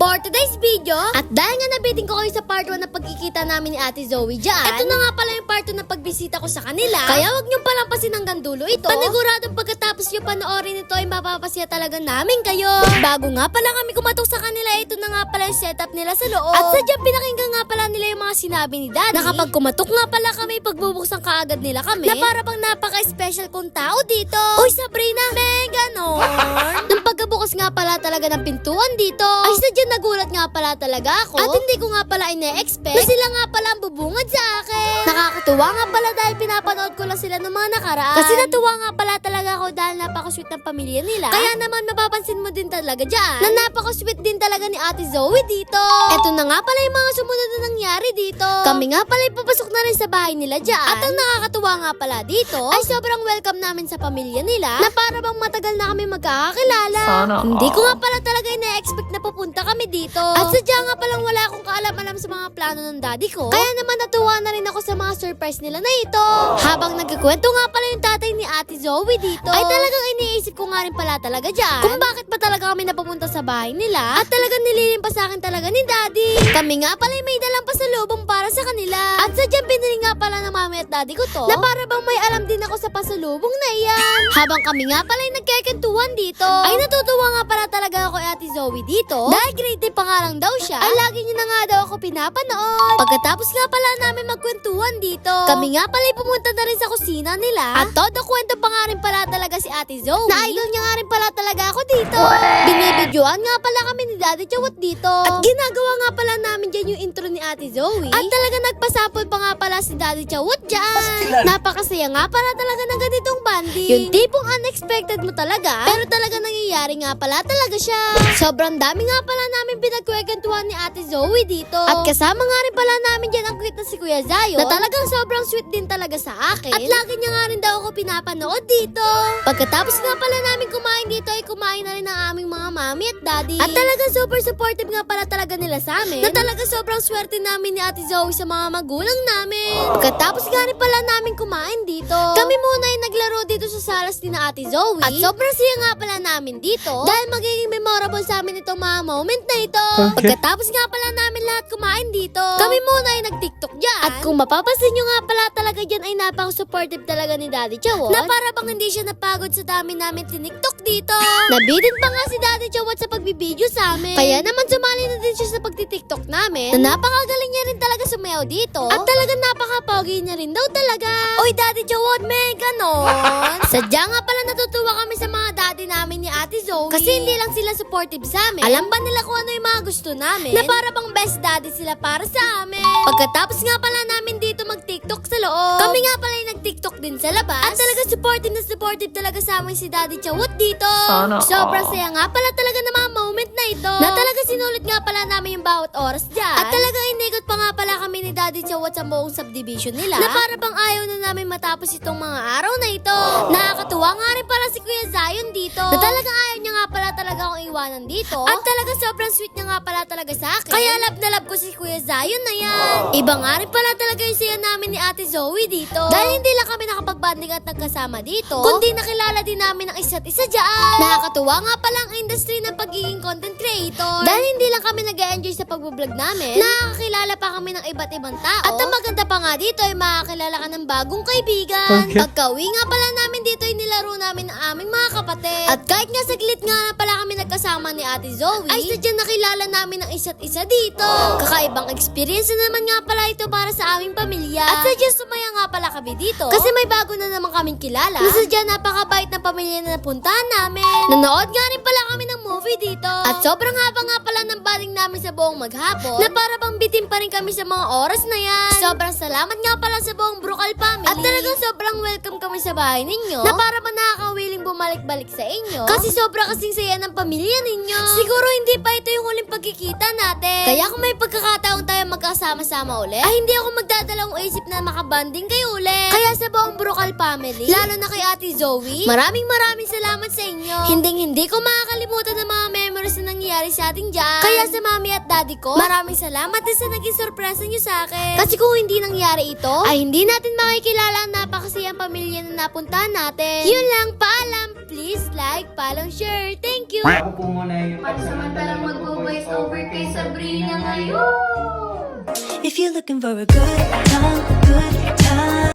For today's video, at dahil nga nabitin ko kayo sa part 1 na pagkikita namin ni Ate Zoe dyan, ito na nga pala yung part 2 na pagbisita ko sa kanila. Kaya wag niyong palampasin hanggang dulo ito. Paniguradong pagkatapos nyo panoorin ito ay mapapasya talaga namin kayo. Bago nga pala kami kumatok sa kanila, ito na nga pala yung setup nila sa loob. At sadyang pinakinggan nga pala nila yung mga sinabi ni Daddy na kapag kumatok nga pala kami, pagbubuksan kaagad nila kami na para bang napaka-special kong tao dito. Uy Sabrina, may ganon. Nung pagkabukas nga pala talaga ng pintuan dito, ay sadyang nagulat nga pala talaga ako. At hindi ko nga pala ine-expect na sila nga pala ang bubungad sa akin. Nakakatuwa nga pala dahil pinapanood ko lang sila ng mga nakaraan. Kasi natuwa nga pala talaga ako dahil napaka-sweet ng pamilya nila. Kaya naman mapapansin mo din talaga dyan na napaka-sweet din talaga ni Ate Zoe dito. Eto na nga pala yung mga sumunod na nangyari dito. Kami nga pala ipapasok na rin sa bahay nila dyan. At ang nakakatuwa nga pala dito ay sobrang welcome namin sa pamilya nila na para bang matagal na kami magkakakilala. Hindi ko nga pala talaga ina-expect na pupunta kami dito. At sadya nga palang wala akong kaalam-alam sa mga plano ng daddy ko. Kaya naman natuwa na rin ako sa mga surprise nila na ito. Habang nagkikwento nga pala yung tatay ni Ate Zoe dito, ay talagang iniisip ko nga rin pala talaga dyan kung bakit pa talaga kami napapunta sa bahay nila at talagang nililim pa sa akin talaga ni daddy. Kami nga pala may dalang pasalubong para sa kanila. At sadyang pinili nga pala ng mami at daddy ko to na para bang may alam din ako sa pasalubong na iyan. Habang kami nga pala yung nagkekentuhan dito, ay natutuwa nga pala talaga ako kay Ate Zoe dito dahil grade 10 pa nga lang daw siya ay lagi niya na nga daw ako pinapanood. Pagkatapos nga pala namin magkwentuhan dito, kami nga pala pumunta na rin sa kusina nila at todo kwento pa nga rin pala talaga si Ate Zoe na idol niya nga rin pala talaga ako dito. Binibidyoan nga pala kami ni Daddy Chawat dito at ginagawa nga pala namin dyan yung intro ni Ate Zoe at talaga nagpasapol pa nga pala si Daddy Chawat dyan. Napakasaya nga pala talaga ng ganitong banding. Yung tipong unexpected mo talaga pero talaga nangyayari nga pala talaga siya. Sobrang dami nga pala namin pinagkwekentuhan ni Ate Zoe dito. At kasama nga rin pala namin dyan ang cute na si Kuya Zion na talagang sobrang sweet din talaga sa akin. At lagi niya nga rin daw ako pinapanood dito. Pagkatapos nga pala namin kumain dito ay kumain na rin ang aming mga mami at daddy. At talagang super supportive nga pala talaga nila sa amin na talaga sobrang swerte namin ni Ate Zoe sa mga magulang namin. Pagkatapos nga rin pala namin kumain dito, kami muna ay naglaro dito sa salas ni na Ate Zoe. At sobrang siya nga pala namin dito dahil magiging memorable sa amin itong mga moment na ito. Pagkatapos nga pala namin lahat kumain dito, kami muna ay nag-TikTok dyan. At kung mapapansin nyo nga pala talaga dyan ay napaka-supportive talaga ni Daddy Chawat na para bang hindi siya napagod sa dami namin tiniktok dito. Nabitin pa nga si Daddy Chawat sa pagbibideo sa amin. Kaya naman sumali na din siya sa pagtitiktok namin na napakagaling niya rin talaga sumayaw dito. At talagang napaka-pogi niya rin daw talaga. Oy Daddy Chawat, may ganon. Sadya nga pala natutuwa kami sa mga daddy namin ni Ate Zoe kasi hindi lang sila supportive sa amin. Alam ba nila kung ano yung mga gusto namin na para bang best daddy sila para sa amin. Pagkatapos nga pala namin dito mag-TikTok sa loob, kami nga pala yung nag-TikTok din sa labas. At talaga supportive na supportive talaga sa amin si Daddy Chawat dito. Sobrang saya nga pala talaga ng mga moment na ito na talaga sinulit nga pala namin yung bawat oras dyan. At talaga inikot pa nga pala kami ni Daddy Chawat sa buong subdivision nila na para bang ayaw na namin matapos itong mga araw na ito. Nakakatuwa nga rin pala si Kuya Zion dito na talagang ayaw niya nga pala talaga akong iwanan dito. At talaga sobrang sweet niya nga pala talaga sa akin. Kaya love na love ko si Kuya Zion na yan. Iba nga rin pala talaga yung saya namin ni Ate Zoe dito. Dahil hindi lang kami nakapag-banding at nagkasama dito, kundi nakilala din namin ang isa't isa dyan. Nakakatuwa nga pala ang industry ng pagiging content creator. Dahil hindi lang kami nag-enjoy sa pag-vlog namin, nakakilala pa kami ng iba't ibang tao. At ang maganda pa nga dito ay makakilala ka ng bagong kaibigan. Pagka-uwi nga pala namin dito ay nilaro namin ang aming mga kapatid. At kahit nga saglit nga na pala kami nagkasama ni Ate Zoe, ay sadyang nakilala namin ang isa't isa dito. Kakaibang experience na naman nga pala ito para sa aming pamilya. At sadyang sumaya nga pala kami dito kasi may bago na naman kaming kilala na sadyang napakabait na pamilya na napuntahan namin. Nanood nga rin pala kami ng movie dito. At sobrang haba nga pala ng baling namin sa buong maghapon na para bang bitin pa rin kami sa mga oras na yan. Sobrang salamat nga pala sa buong Brukal family. At talagang sobrang welcome kami sa bahay ninyo na para bang nakakawiling bumalik-balik sa inyo kasi sobra kasing saya ng pamilya ninyo. Siguro hindi pa ito yung huling pagkikita natin. Kaya kung may pagkakataon tayo magkasama magsama-sama ulit, ay hindi ako magdadalawang isip na makabanding kayo ulit. Kaya sa buong Brocal family, lalo na kay Ate Zoe, maraming salamat sa inyo. Hindi ko makakalimutan ng mga memories na nangyayari sa atin dyan. Kaya sa mami at daddy ko, maraming salamat din sa naging sorpresa nyo sa akin. Kasi kung hindi nangyari ito, ay hindi natin makikilala ang napakasayang pamilya na napuntahan natin. Yun lang, paalam. Please like, follow, share. Thank you. Ako po muna yung Pansamantalang mag-voice over kay Sabrina ngayon. If you're looking for a good